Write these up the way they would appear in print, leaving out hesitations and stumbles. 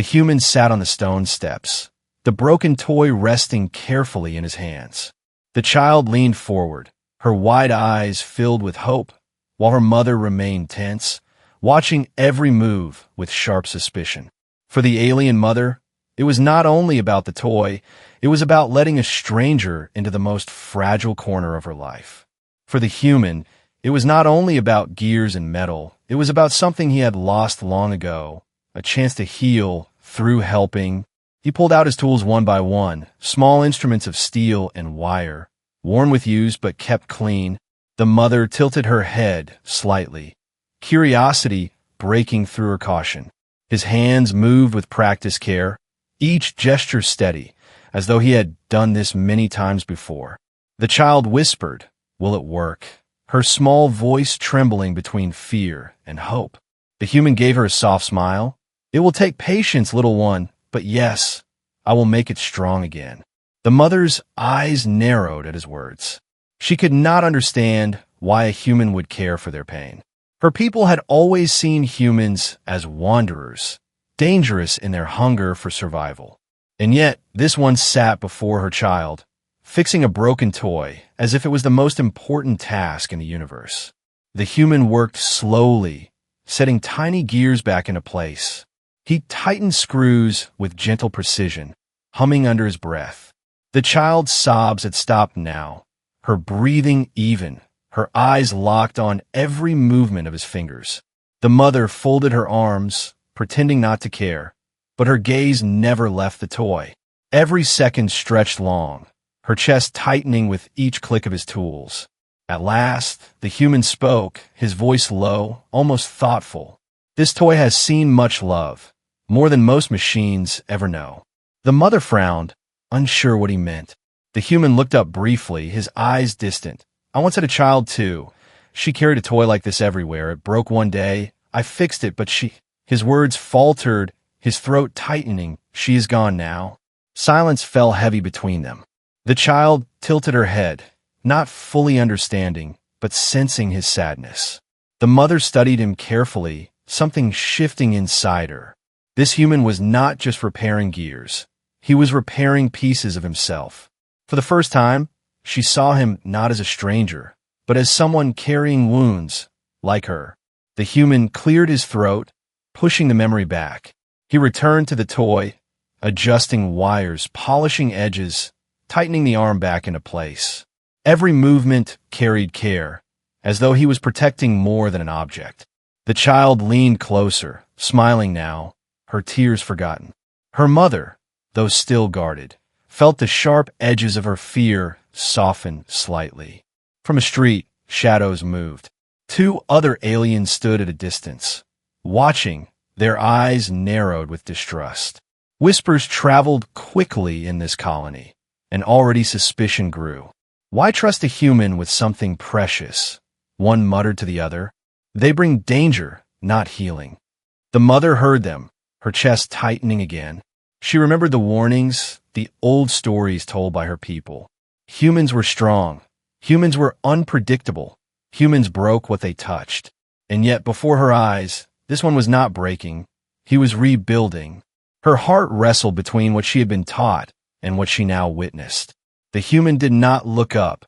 The human sat on the stone steps, the broken toy resting carefully in his hands. The child leaned forward, her wide eyes filled with hope, while her mother remained tense, watching every move with sharp suspicion. For the alien mother, it was not only about the toy, it was about letting a stranger into the most fragile corner of her life. For the human, it was not only about gears and metal, it was about something he had lost long ago, a chance to heal through helping. He pulled out his tools one by one, small instruments of steel and wire, worn with use but kept clean. The mother tilted her head slightly, curiosity breaking through her caution. His hands moved with practiced care, each gesture steady, as though he had done this many times before. The child whispered, "Will it work?" Her small voice trembling between fear and hope. The human gave her a soft smile. "It will take patience, little one, but yes, I will make it strong again." The mother's eyes narrowed at his words. She could not understand why a human would care for their pain. Her people had always seen humans as wanderers, dangerous in their hunger for survival. And yet, this one sat before her child, fixing a broken toy as if it was the most important task in the universe. The human worked slowly, setting tiny gears back into place. He tightened screws with gentle precision, humming under his breath. The child's sobs had stopped now, her breathing even, her eyes locked on every movement of his fingers. The mother folded her arms, pretending not to care, but her gaze never left the toy. Every second stretched long, her chest tightening with each click of his tools. At last, the human spoke, his voice low, almost thoughtful. "This toy has seen much love, more than most machines ever know." The mother frowned, unsure what he meant. The human looked up briefly, his eyes distant. "I once had a child, too. She carried a toy like this everywhere. It broke one day. I fixed it, but she—" His words faltered, his throat tightening. "She is gone now." Silence fell heavy between them. The child tilted her head, not fully understanding, but sensing his sadness. The mother studied him carefully, something shifting inside her. This human was not just repairing gears. He was repairing pieces of himself. For the first time, she saw him not as a stranger, but as someone carrying wounds, like her. The human cleared his throat, pushing the memory back. He returned to the toy, adjusting wires, polishing edges, tightening the arm back into place. Every movement carried care, as though he was protecting more than an object. The child leaned closer, smiling now, her tears forgotten. Her mother, though still guarded, felt the sharp edges of her fear soften slightly. From a street, shadows moved. Two other aliens stood at a distance, watching, their eyes narrowed with distrust. Whispers traveled quickly in this colony, and already suspicion grew. "Why trust a human with something precious?" one muttered to the other. "They bring danger, not healing." The mother heard them, her chest tightening again. She remembered the warnings, the old stories told by her people. Humans were strong. Humans were unpredictable. Humans broke what they touched. And yet, before her eyes, this one was not breaking. He was rebuilding. Her heart wrestled between what she had been taught and what she now witnessed. The human did not look up,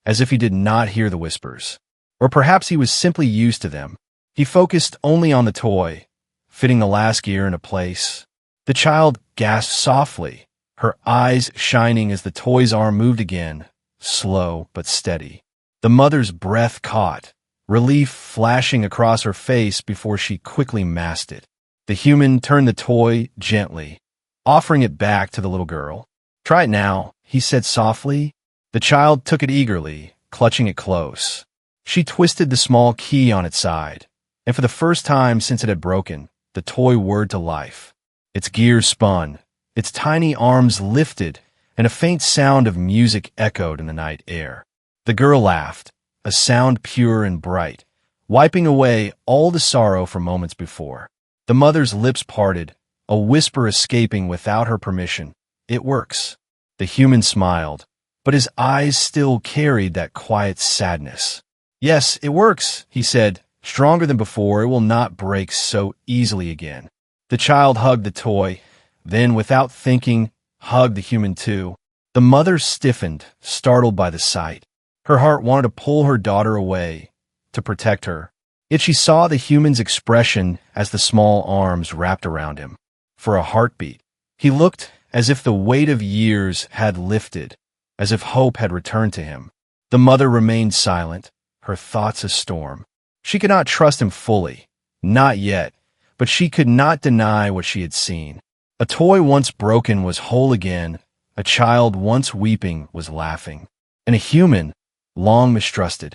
as if he did not hear the whispers. Or perhaps he was simply used to them. He focused only on the toy, fitting the last gear into place. The child gasped softly, her eyes shining as the toy's arm moved again, slow but steady. The mother's breath caught, relief flashing across her face before she quickly masked it. The human turned the toy gently, offering it back to the little girl. "Try it now," he said softly. The child took it eagerly, clutching it close. She twisted the small key on its side, and for the first time since it had broken, the toy whirred to life. Its gears spun, its tiny arms lifted, and a faint sound of music echoed in the night air. The girl laughed, a sound pure and bright, wiping away all the sorrow from moments before. The mother's lips parted, a whisper escaping without her permission. "It works." The human smiled, but his eyes still carried that quiet sadness. "Yes, it works," he said, "stronger than before. It will not break so easily again." The child hugged the toy, then, without thinking, hugged the human too. The mother stiffened, startled by the sight. Her heart wanted to pull her daughter away, to protect her. Yet she saw the human's expression as the small arms wrapped around him. For a heartbeat, he looked as if the weight of years had lifted, as if hope had returned to him. The mother remained silent, her thoughts a storm. She could not trust him fully, not yet, but she could not deny what she had seen. A toy once broken was whole again, a child once weeping was laughing, and a human, long mistrusted,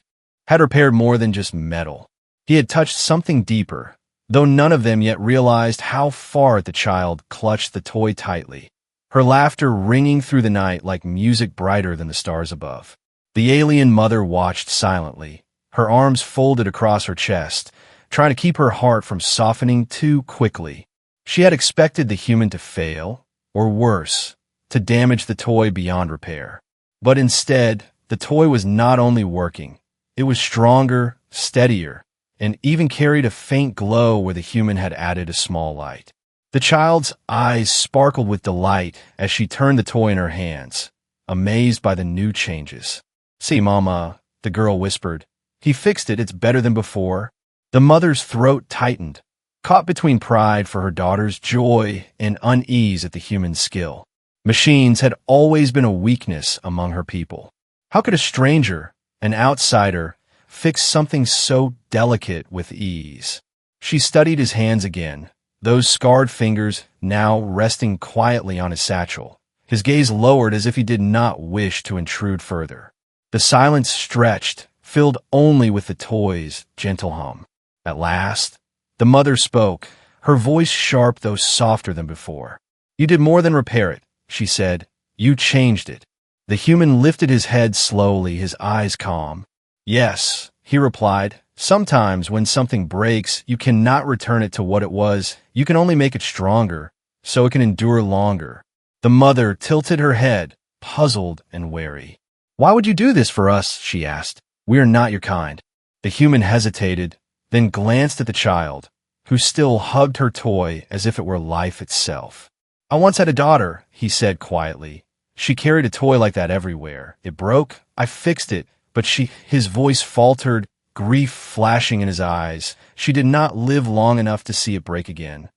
had repaired more than just metal. He had touched something deeper, though none of them yet realized how far the child clutched the toy tightly, her laughter ringing through the night like music brighter than the stars above. The alien mother watched silently, her arms folded across her chest, trying to keep her heart from softening too quickly. She had expected the human to fail, or worse, to damage the toy beyond repair. But instead, the toy was not only working, it was stronger, steadier, and even carried a faint glow where the human had added a small light. The child's eyes sparkled with delight as she turned the toy in her hands, amazed by the new changes. "See, Mama," the girl whispered. "He fixed it, it's better than before." The mother's throat tightened, caught between pride for her daughter's joy and unease at the human's skill. Machines had always been a weakness among her people. How could a stranger, an outsider, fix something so delicate with ease? She studied his hands again, those scarred fingers now resting quietly on his satchel, his gaze lowered as if he did not wish to intrude further. The silence stretched, filled only with the toy's gentle hum. At last, the mother spoke, her voice sharp though softer than before. "You did more than repair it," she said. "You changed it." The human lifted his head slowly, his eyes calm. "Yes," he replied. "Sometimes when something breaks, you cannot return it to what it was. You can only make it stronger, so it can endure longer." The mother tilted her head, puzzled and wary. "Why would you do this for us?" she asked. "We are not your kind." The human hesitated, then glanced at the child, who still hugged her toy as if it were life itself. "I once had a daughter," he said quietly. "She carried a toy like that everywhere. It broke, I fixed it, but his voice faltered, grief flashing in his eyes. She did not live long enough to see it break again."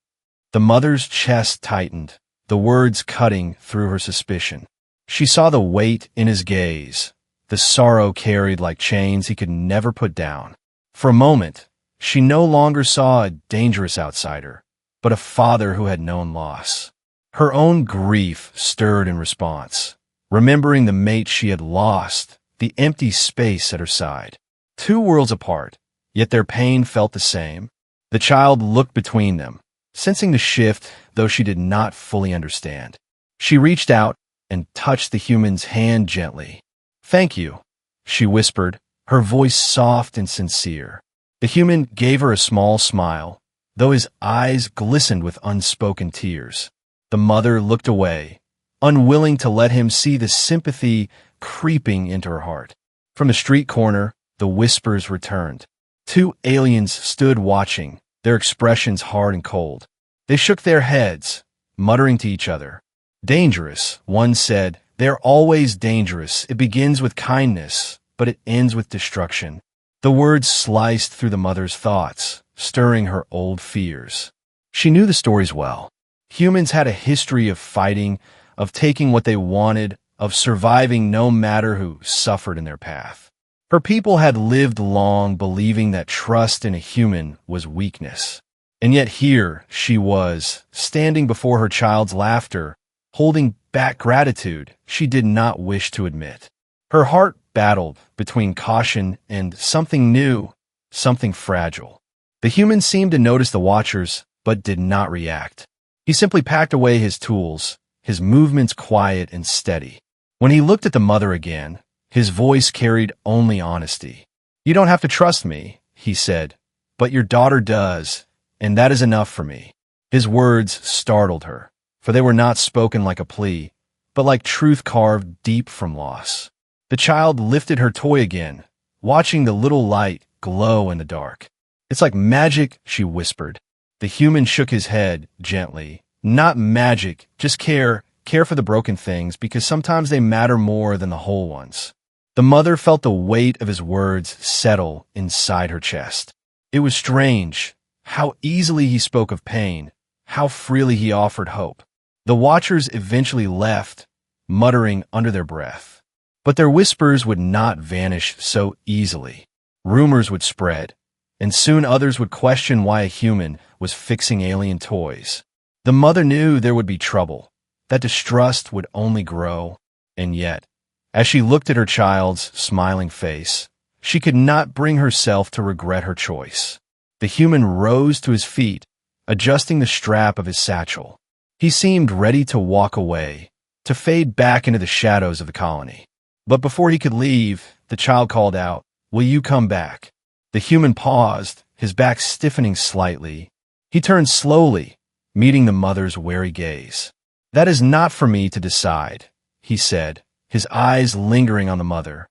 The mother's chest tightened, the words cutting through her suspicion. She saw the weight in his gaze, the sorrow carried like chains he could never put down. For a moment, she no longer saw a dangerous outsider, but a father who had known loss. Her own grief stirred in response, remembering the mate she had lost, the empty space at her side. Two worlds apart, yet their pain felt the same. The child looked between them, sensing the shift, though she did not fully understand. She reached out and touched the human's hand gently. "Thank you," she whispered, her voice soft and sincere. The human gave her a small smile, though his eyes glistened with unspoken tears. The mother looked away, unwilling to let him see the sympathy creeping into her heart. From the street corner, the whispers returned. Two aliens stood watching, their expressions hard and cold. They shook their heads, muttering to each other. "Dangerous," one said. "They're always dangerous. It begins with kindness, but it ends with destruction." The words sliced through the mother's thoughts, stirring her old fears. She knew the stories well. Humans had a history of fighting, of taking what they wanted, of surviving no matter who suffered in their path. Her people had lived long believing that trust in a human was weakness. And yet here she was, standing before her child's laughter, holding back gratitude she did not wish to admit. Her heart battled between caution and something new, something fragile. The human seemed to notice the watchers, but did not react. He simply packed away his tools, his movements quiet and steady. When he looked at the mother again, his voice carried only honesty. "You don't have to trust me," he said, "but your daughter does, and that is enough for me." His words startled her, for they were not spoken like a plea, but like truth carved deep from loss. The child lifted her toy again, watching the little light glow in the dark. "It's like magic," she whispered. The human shook his head gently. Not magic, just care. Care for the broken things, because sometimes they matter more than the whole ones. The mother felt the weight of his words settle inside her chest. It was strange how easily he spoke of pain, how freely he offered hope. The watchers eventually left, muttering under their breath. But their whispers would not vanish so easily. Rumors would spread, and soon others would question why a human was fixing alien toys. The mother knew there would be trouble, that distrust would only grow, and yet, as she looked at her child's smiling face, she could not bring herself to regret her choice. The human rose to his feet, adjusting the strap of his satchel. He seemed ready to walk away, to fade back into the shadows of the colony. But before he could leave, the child called out, "Will you come back?" The human paused, his back stiffening slightly. He turned slowly, meeting the mother's wary gaze. "That is not for me to decide," he said, his eyes lingering on the mother.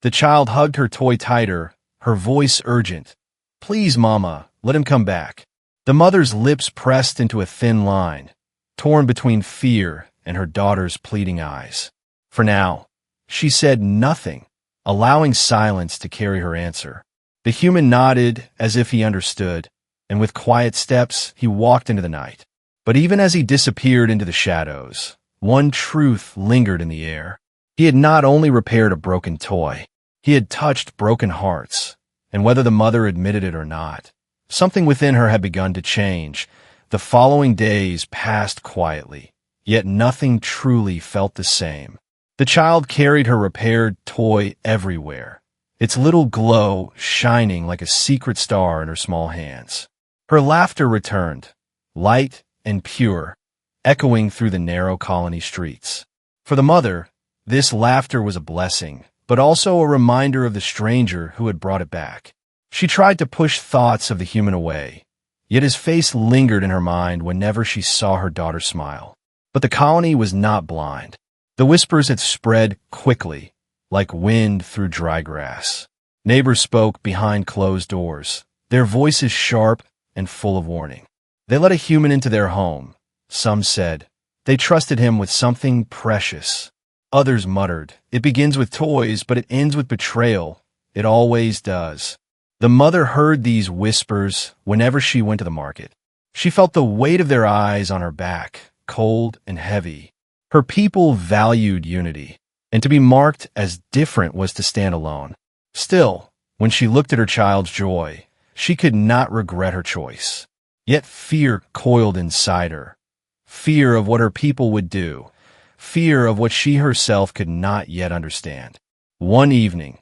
The child hugged her toy tighter, her voice urgent. "Please, Mama, let him come back." The mother's lips pressed into a thin line, torn between fear and her daughter's pleading eyes. For now, she said nothing, allowing silence to carry her answer. The human nodded as if he understood, and with quiet steps he walked into the night. But even as he disappeared into the shadows, one truth lingered in the air. He had not only repaired a broken toy, he had touched broken hearts, and whether the mother admitted it or not, something within her had begun to change. The following days passed quietly, yet nothing truly felt the same. The child carried her repaired toy everywhere, its little glow shining like a secret star in her small hands. Her laughter returned, light and pure, echoing through the narrow colony streets. For the mother, this laughter was a blessing, but also a reminder of the stranger who had brought it back. She tried to push thoughts of the human away, yet his face lingered in her mind whenever she saw her daughter smile. But the colony was not blind. The whispers had spread quickly, like wind through dry grass. Neighbors spoke behind closed doors, their voices sharp and full of warning. They let a human into their home, some said. They trusted him with something precious. Others muttered, "It begins with toys, but it ends with betrayal. It always does." The mother heard these whispers whenever she went to the market. She felt the weight of their eyes on her back, cold and heavy. Her people valued unity, and to be marked as different was to stand alone. Still, when she looked at her child's joy, she could not regret her choice. Yet fear coiled inside her. Fear of what her people would do. Fear of what she herself could not yet understand. One evening,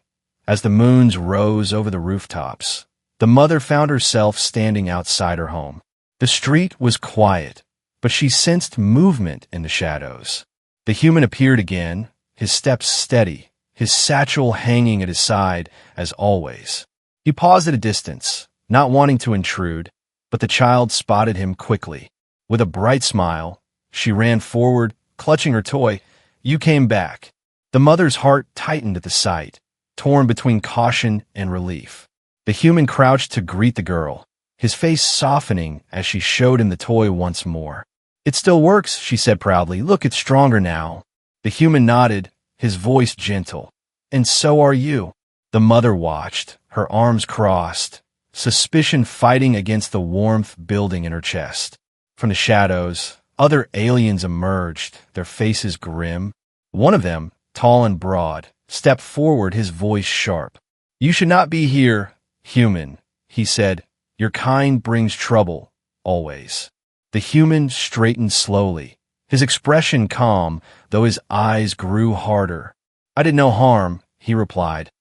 as the moons rose over the rooftops, the mother found herself standing outside her home. The street was quiet, but she sensed movement in the shadows. The human appeared again, his steps steady, his satchel hanging at his side as always. He paused at a distance, not wanting to intrude, but the child spotted him quickly. With a bright smile, she ran forward, clutching her toy. "You came back." The mother's heart tightened at the sight, torn between caution and relief. The human crouched to greet the girl, his face softening as she showed him the toy once more. "It still works," she said proudly. "Look, it's stronger now." The human nodded, his voice gentle. "And so are you." The mother watched, her arms crossed, suspicion fighting against the warmth building in her chest. From the shadows, other aliens emerged, their faces grim. One of them, tall and broad, stepped forward, his voice sharp. "You should not be here, human," he said. "Your kind brings trouble, always." The human straightened slowly, his expression calm, though his eyes grew harder. "I did no harm," he replied.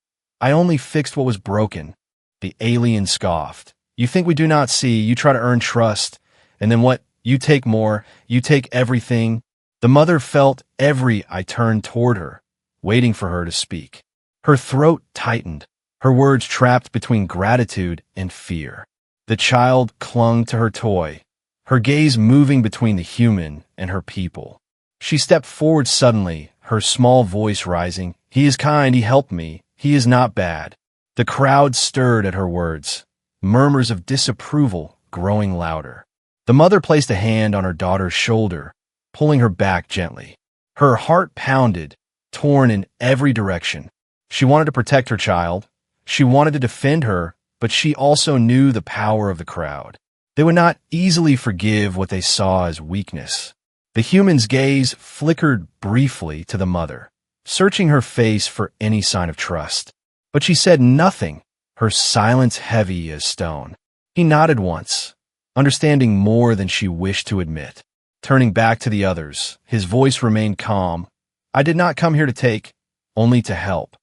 "I only fixed what was broken." The alien scoffed. "You think we do not see, you try to earn trust, and then what? You take more, you take everything." The mother felt I turned toward her, waiting for her to speak. Her throat tightened, her words trapped between gratitude and fear. The child clung to her toy, her gaze moving between the human and her people. She stepped forward suddenly, her small voice rising. "He is kind, he helped me, he is not bad." The crowd stirred at her words, murmurs of disapproval growing louder. The mother placed a hand on her daughter's shoulder, pulling her back gently. Her heart pounded, torn in every direction. She wanted to protect her child. She wanted to defend her, but she also knew the power of the crowd. They would not easily forgive what they saw as weakness. The human's gaze flickered briefly to the mother, searching her face for any sign of trust. But she said nothing, her silence heavy as stone. He nodded once, understanding more than she wished to admit. Turning back to the others, his voice remained calm. I did not come here to take, only to help.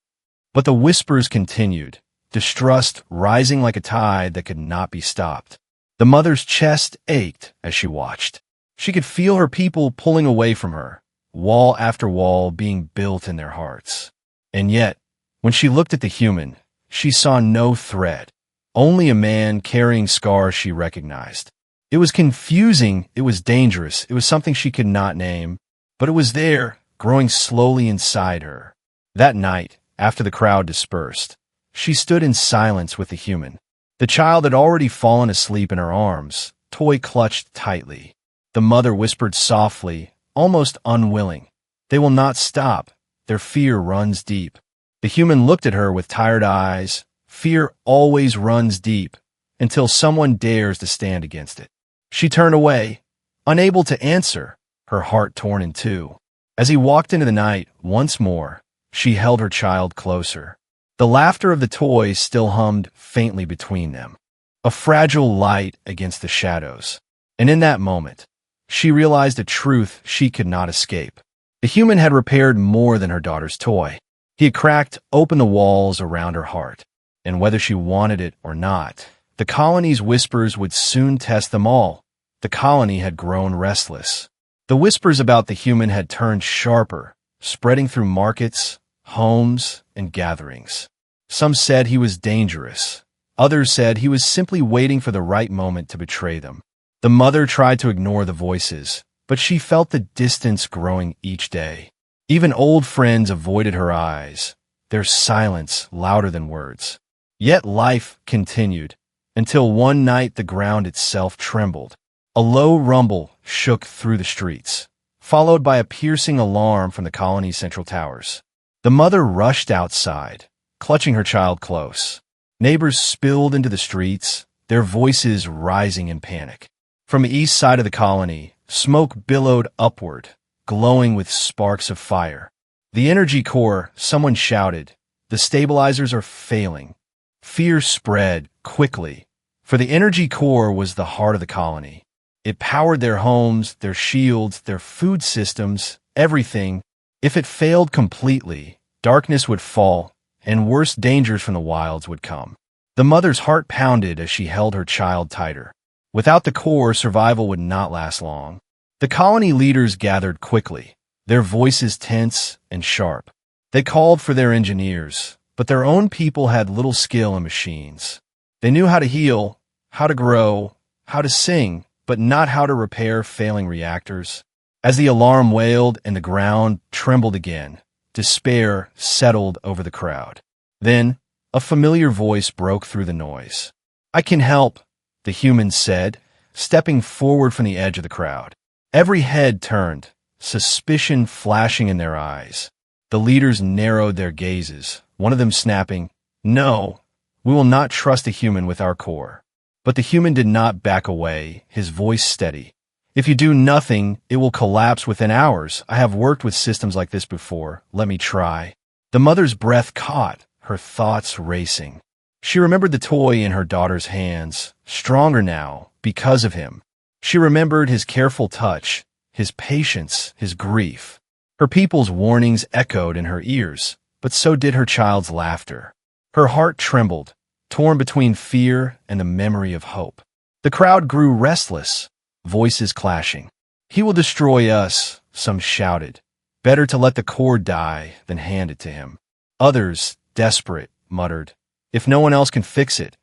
But the whispers continued, distrust rising like a tide that could not be stopped. The mother's chest ached as she watched. She could feel her people pulling away from her, wall after wall being built in their hearts. And yet, when she looked at the human, she saw no threat, only a man carrying scars she recognized. It was confusing, it was dangerous, it was something she could not name, but it was there, growing slowly inside her. That night, after the crowd dispersed, she stood in silence with the human. The child had already fallen asleep in her arms, toy clutched tightly. The mother whispered softly, almost unwilling, "They will not stop. Their fear runs deep." The human looked at her with tired eyes. Fear always runs deep, until someone dares to stand against it. She turned away, unable to answer, her heart torn in two. As he walked into the night once more, she held her child closer. The laughter of the toys still hummed faintly between them, a fragile light against the shadows. And in that moment, she realized a truth she could not escape. The human had repaired more than her daughter's toy. He had cracked open the walls around her heart. And whether she wanted it or not, the colony's whispers would soon test them all. The colony had grown restless. The whispers about the human had turned sharper, spreading through markets, homes, and gatherings. Some said he was dangerous. Others said he was simply waiting for the right moment to betray them. The mother tried to ignore the voices, but she felt the distance growing each day. Even old friends avoided her eyes, their silence louder than words. Yet life continued, until one night the ground itself trembled. A low rumble shook through the streets, followed by a piercing alarm from the colony's central towers. The mother rushed outside, clutching her child close. Neighbors spilled into the streets, their voices rising in panic. From the east side of the colony, smoke billowed upward, glowing with sparks of fire. The energy core, someone shouted, the stabilizers are failing. Fear spread quickly, for the energy core was the heart of the colony. It powered their homes, their shields, their food systems, everything. If it failed completely, darkness would fall, and worse dangers from the wilds would come. The mother's heart pounded as she held her child tighter. Without the core, survival would not last long. The colony leaders gathered quickly, their voices tense and sharp. They called for their engineers, but their own people had little skill in machines. They knew how to heal, how to grow, how to sing, but not how to repair failing reactors. As the alarm wailed and the ground trembled again, despair settled over the crowd. Then, a familiar voice broke through the noise. "I can help," the human said, stepping forward from the edge of the crowd. Every head turned, suspicion flashing in their eyes. The leaders narrowed their gazes, one of them snapping, "No, we will not trust a human with our core." But the human did not back away, his voice steady. "If you do nothing, it will collapse within hours. I have worked with systems like this before. Let me try." The mother's breath caught, her thoughts racing. She remembered the toy in her daughter's hands, stronger now because of him. She remembered his careful touch, his patience, his grief. Her people's warnings echoed in her ears, but so did her child's laughter. Her heart trembled, torn between fear and the memory of hope. The crowd grew restless, voices clashing. "He will destroy us," some shouted. "Better to let the core die than hand it to him." Others, desperate, muttered, "If no one else can fix it,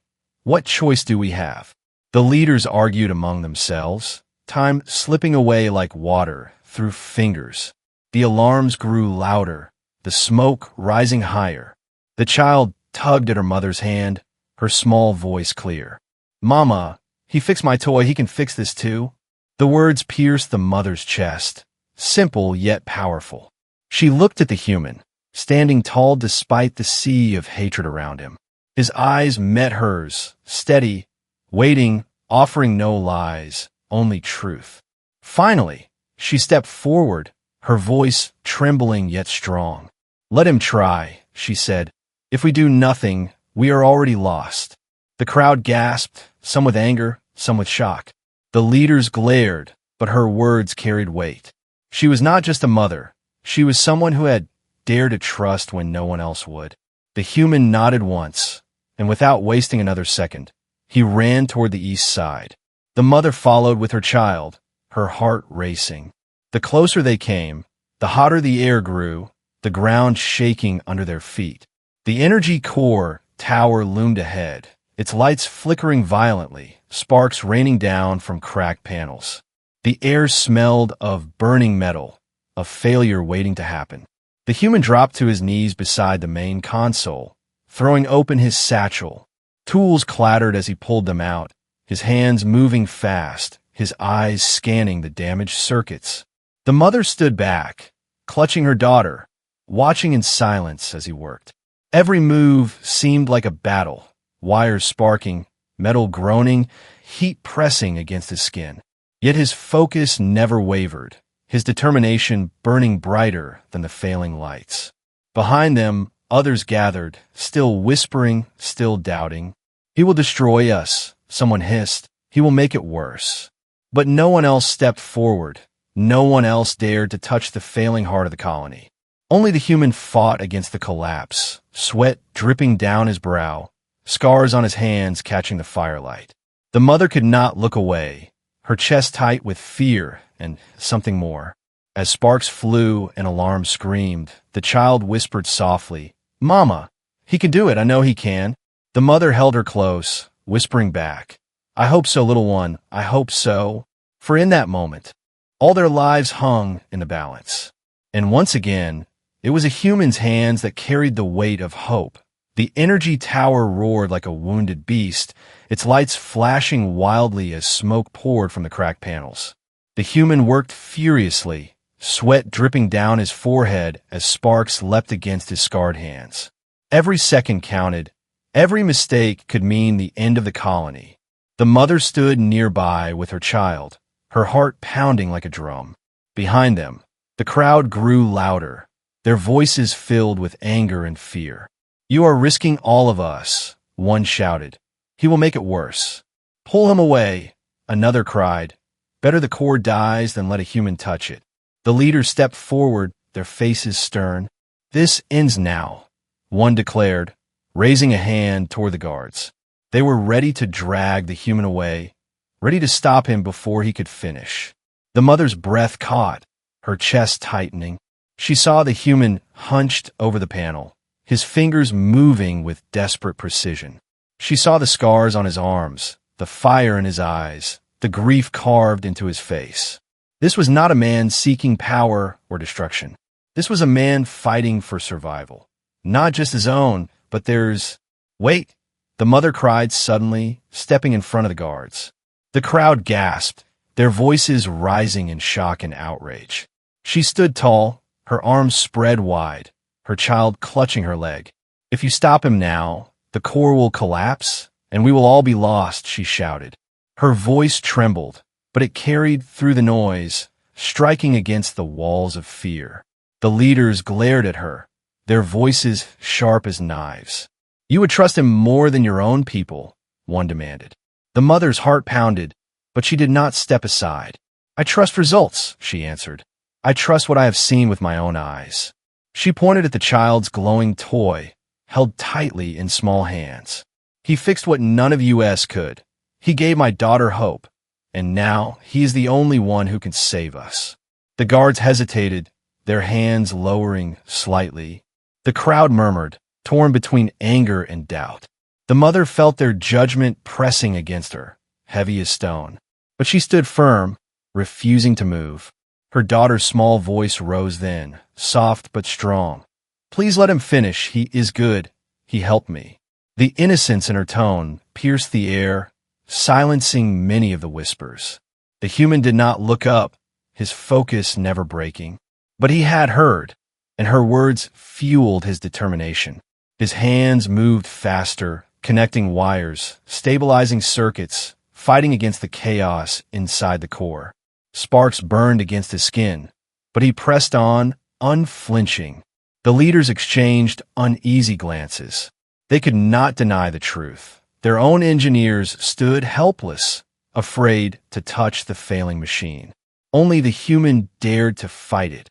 what choice do we have?" The leaders argued among themselves, time slipping away like water through fingers. The alarms grew louder, the smoke rising higher. The child tugged at her mother's hand, her small voice clear. "Mama," He fixed my toy, he can fix this too. The words pierced the mother's chest, simple yet powerful. She looked at the human, standing tall despite the sea of hatred around him. His eyes met hers, steady, waiting, offering no lies, only truth. Finally, she stepped forward, her voice trembling yet strong. "Let him try," she said. "If we do nothing, we are already lost." The crowd gasped, some with anger, some with shock. The leaders glared, but her words carried weight. She was not just a mother. She was someone who had dared to trust when no one else would. The human nodded once, and without wasting another second, he ran toward the east side. The mother followed with her child, her heart racing. The closer they came, the hotter the air grew, the ground shaking under their feet. The energy core tower loomed ahead, its lights flickering violently, sparks raining down from cracked panels. The air smelled of burning metal, of failure waiting to happen. The human dropped to his knees beside the main console, throwing open his satchel. Tools clattered as he pulled them out, his hands moving fast, his eyes scanning the damaged circuits. The mother stood back, clutching her daughter, watching in silence as he worked. Every move seemed like a battle, wires sparking, metal groaning, heat pressing against his skin. Yet his focus never wavered, his determination burning brighter than the failing lights. Behind them, others gathered, still whispering, still doubting. "He will destroy us," someone hissed. "He will make it worse." But no one else stepped forward. No one else dared to touch the failing heart of the colony. Only the human fought against the collapse, sweat dripping down his brow, scars on his hands catching the firelight. The mother could not look away, her chest tight with fear and something more. As sparks flew and alarm screamed, the child whispered softly, "Mama, he can do it, I know he can." The mother held her close, whispering back, "I hope so, little one, I hope so." For in that moment, all their lives hung in the balance. And once again, it was a human's hands that carried the weight of hope. The energy tower roared like a wounded beast, its lights flashing wildly as smoke poured from the cracked panels. The human worked furiously, sweat dripping down his forehead as sparks leapt against his scarred hands. Every second counted. Every mistake could mean the end of the colony. The mother stood nearby with her child, her heart pounding like a drum. Behind them, the crowd grew louder, their voices filled with anger and fear. "You are risking all of us," one shouted. "He will make it worse." "Pull him away," another cried. "Better the core dies than let a human touch it." The leaders stepped forward, their faces stern. "This ends now," one declared, raising a hand toward the guards. They were ready to drag the human away, ready to stop him before he could finish. The mother's breath caught, her chest tightening. She saw the human hunched over the panel, his fingers moving with desperate precision. She saw the scars on his arms, the fire in his eyes, the grief carved into his face. This was not a man seeking power or destruction. This was a man fighting for survival. Not just his own, but theirs. "Wait!" the mother cried suddenly, stepping in front of the guards. The crowd gasped, their voices rising in shock and outrage. She stood tall, her arms spread wide, her child clutching her leg. "If you stop him now, the core will collapse, and we will all be lost," she shouted. Her voice trembled, but it carried through the noise, striking against the walls of fear. The leaders glared at her, their voices sharp as knives. "You would trust him more than your own people," one demanded. The mother's heart pounded, but she did not step aside. "I trust results," she answered. "I trust what I have seen with my own eyes." She pointed at the child's glowing toy, held tightly in small hands. "He fixed what none of us could. He gave my daughter hope, and now he is the only one who can save us." The guards hesitated, their hands lowering slightly. The crowd murmured, torn between anger and doubt. The mother felt their judgment pressing against her, heavy as stone. But she stood firm, refusing to move. Her daughter's small voice rose then, soft but strong. "Please let him finish. He is good. He helped me." The innocence in her tone pierced the air, silencing many of the whispers. The human did not look up, his focus never breaking. But he had heard, and her words fueled his determination. His hands moved faster, connecting wires, stabilizing circuits, fighting against the chaos inside the core. Sparks burned against his skin, but he pressed on, unflinching. The leaders exchanged uneasy glances. They could not deny the truth. Their own engineers stood helpless, afraid to touch the failing machine. Only the human dared to fight it.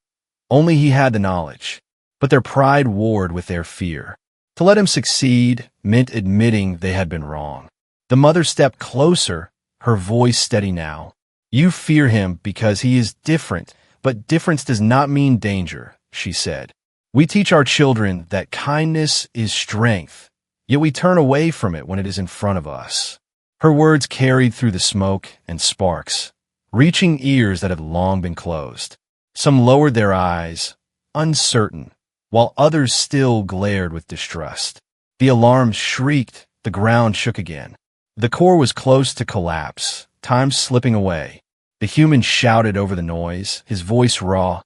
Only he had the knowledge. But their pride warred with their fear. To let him succeed meant admitting they had been wrong. The mother stepped closer, her voice steady now. "You fear him because he is different, but difference does not mean danger," she said. "We teach our children that kindness is strength, yet we turn away from it when it is in front of us." Her words carried through the smoke and sparks, reaching ears that had long been closed. Some lowered their eyes, uncertain, while others still glared with distrust. The alarm shrieked, the ground shook again. The core was close to collapse, time slipping away. The human shouted over the noise, his voice raw.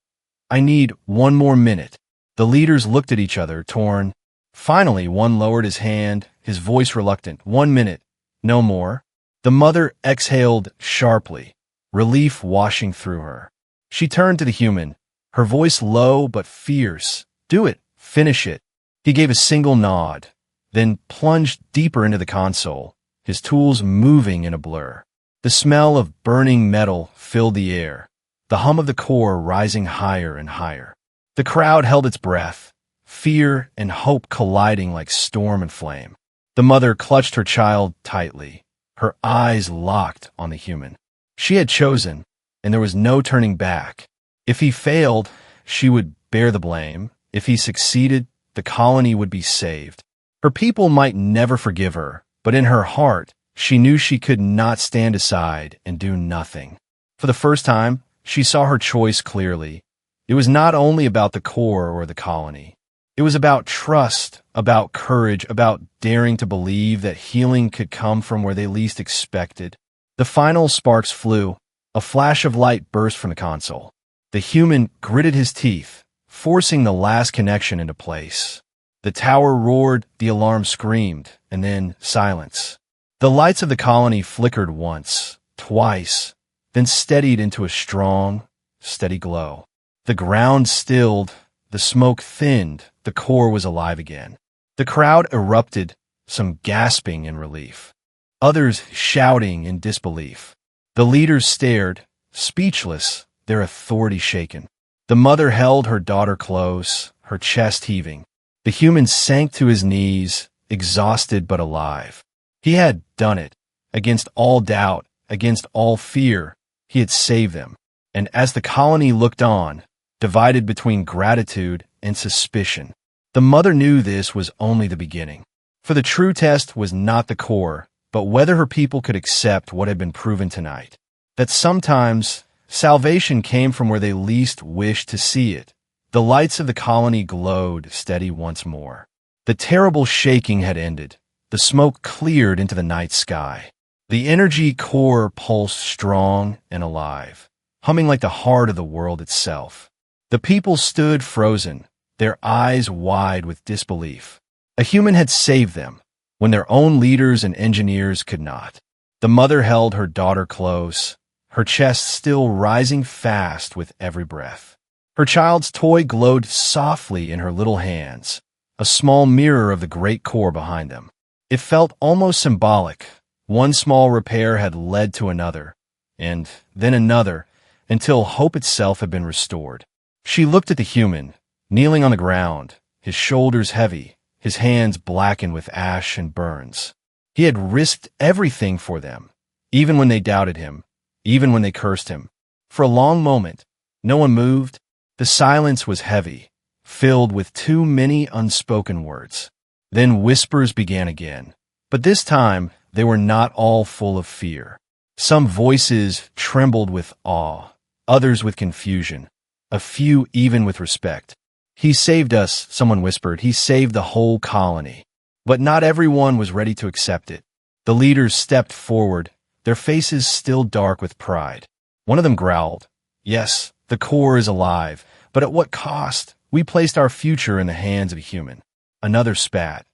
"I need one more minute." The leaders looked at each other, torn. Finally, one lowered his hand, his voice reluctant. "1 minute, no more." The mother exhaled sharply, relief washing through her. She turned to the human, her voice low but fierce. "Do it. Finish it." He gave a single nod, then plunged deeper into the console, his tools moving in a blur. The smell of burning metal filled the air, the hum of the core rising higher and higher. The crowd held its breath, fear and hope colliding like storm and flame. The mother clutched her child tightly, her eyes locked on the human. She had chosen, and there was no turning back. If he failed, she would bear the blame. If he succeeded, the colony would be saved. Her people might never forgive her, but in her heart, she knew she could not stand aside and do nothing. For the first time, she saw her choice clearly. It was not only about the core or the colony. It was about trust, about courage, about daring to believe that healing could come from where they least expected. The final sparks flew. A flash of light burst from the console. The human gritted his teeth, forcing the last connection into place. The tower roared, the alarm screamed, and then silence. The lights of the colony flickered once, twice, then steadied into a strong, steady glow. The ground stilled, the smoke thinned, the core was alive again. The crowd erupted, some gasping in relief, others shouting in disbelief. The leaders stared, speechless, their authority shaken. The mother held her daughter close, her chest heaving. The human sank to his knees, exhausted but alive. He had done it. Against all doubt, against all fear, he had saved them. And as the colony looked on, divided between gratitude and suspicion, the mother knew this was only the beginning. For the true test was not the core, but whether her people could accept what had been proven tonight. That sometimes salvation came from where they least wished to see it. The lights of the colony glowed steady once more. The terrible shaking had ended. The smoke cleared into the night sky. The energy core pulsed strong and alive, humming like the heart of the world itself. The people stood frozen, their eyes wide with disbelief. A human had saved them, when their own leaders and engineers could not. The mother held her daughter close, her chest still rising fast with every breath. Her child's toy glowed softly in her little hands, a small mirror of the great core behind them. It felt almost symbolic. One small repair had led to another, and then another, until hope itself had been restored. She looked at the human, kneeling on the ground, his shoulders heavy, his hands blackened with ash and burns. He had risked everything for them, even when they doubted him, even when they cursed him. For a long moment, no one moved. The silence was heavy, filled with too many unspoken words. Then whispers began again, but this time they were not all full of fear. Some voices trembled with awe, others with confusion, a few even with respect. "He saved us," someone whispered. "He saved the whole colony." But not everyone was ready to accept it. The leaders stepped forward, their faces still dark with pride. One of them growled, "Yes, the core is alive, but at what cost? We placed our future in the hands of a human." Another spat.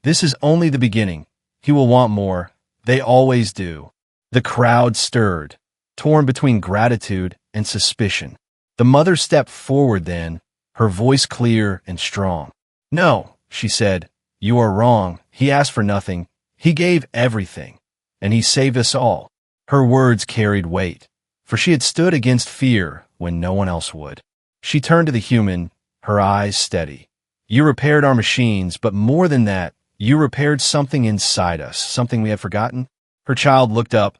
"This is only the beginning. He will want more. They always do." The crowd stirred, torn between gratitude and suspicion. The mother stepped forward then, her voice clear and strong. "No," she said, "you are wrong. He asked for nothing. He gave everything, and he saved us all." Her words carried weight, for she had stood against fear when no one else would. She turned to the human, her eyes steady. "You repaired our machines, but more than that, you repaired something inside us, something we had forgotten." Her child looked up,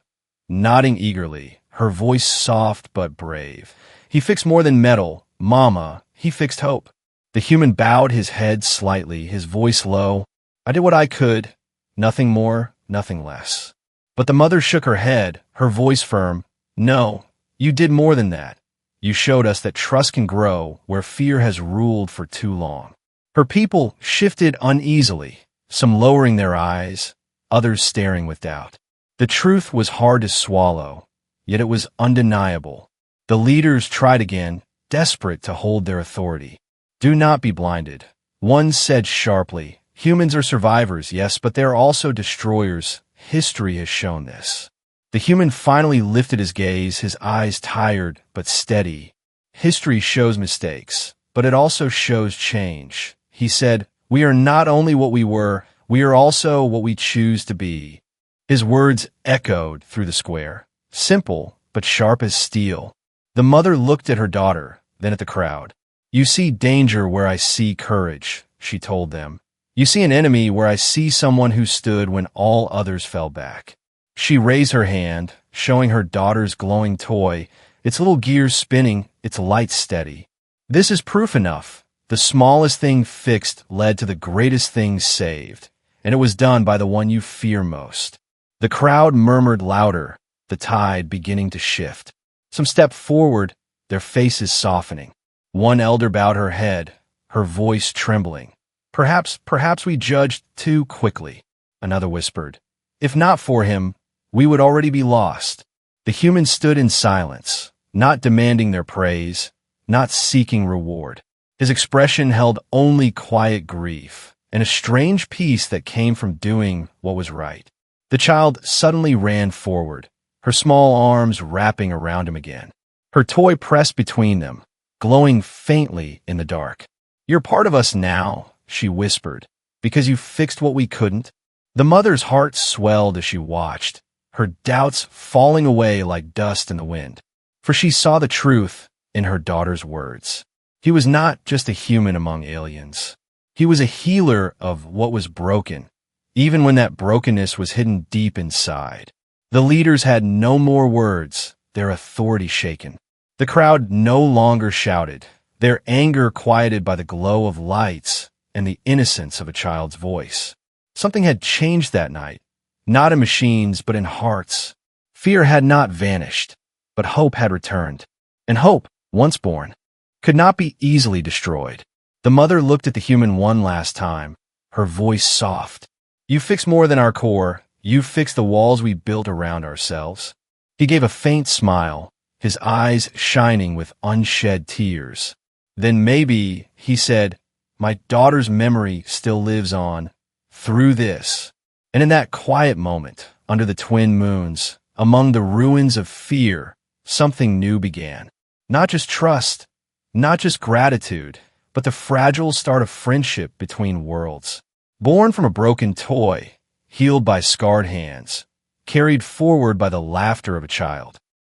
nodding eagerly, her voice soft but brave. "He fixed more than metal, Mama. He fixed hope." The human bowed his head slightly, his voice low. "I did what I could. Nothing more, nothing less." But the mother shook her head, her voice firm. "No, you did more than that. You showed us that trust can grow where fear has ruled for too long." Her people shifted uneasily, some lowering their eyes, others staring with doubt. The truth was hard to swallow, yet it was undeniable. The leaders tried again, desperate to hold their authority. "Do not be blinded," one said sharply. "Humans are survivors, yes, but they are also destroyers. History has shown this." The human finally lifted his gaze, his eyes tired but steady. "History shows mistakes, but it also shows change." He said, "We are not only what we were, we are also what we choose to be." His words echoed through the square, simple but sharp as steel. The mother looked at her daughter, then at the crowd. "You see danger where I see courage," she told them. "You see an enemy where I see someone who stood when all others fell back." She raised her hand, showing her daughter's glowing toy, its little gears spinning, its light steady. "This is proof enough. The smallest thing fixed led to the greatest thing saved, and it was done by the one you fear most." The crowd murmured louder, the tide beginning to shift. Some stepped forward, their faces softening. One elder bowed her head, her voice trembling. Perhaps we judged too quickly." Another whispered, "If not for him, we would already be lost." The humans stood in silence, not demanding their praise, not seeking reward. His expression held only quiet grief and a strange peace that came from doing what was right. The child suddenly ran forward, her small arms wrapping around him again. Her toy pressed between them, glowing faintly in the dark. "You're part of us now," she whispered, "because you fixed what we couldn't." The mother's heart swelled as she watched, her doubts falling away like dust in the wind, for she saw the truth in her daughter's words. He was not just a human among aliens. He was a healer of what was broken, even when that brokenness was hidden deep inside. The leaders had no more words, their authority shaken. The crowd no longer shouted, their anger quieted by the glow of lights and the innocence of a child's voice. Something had changed that night, not in machines but in hearts. Fear had not vanished, but hope had returned. And hope, once born, could not be easily destroyed. The mother looked at the human one last time, her voice soft. "You fixed more than our core. You fixed the walls we built around ourselves." He gave a faint smile, his eyes shining with unshed tears. "Then maybe," he said, "my daughter's memory still lives on through this." And in that quiet moment, under the twin moons, among the ruins of fear, something new began. Not just trust, not just gratitude, but the fragile start of friendship between worlds. Born from a broken toy, healed by scarred hands, carried forward by the laughter of a child.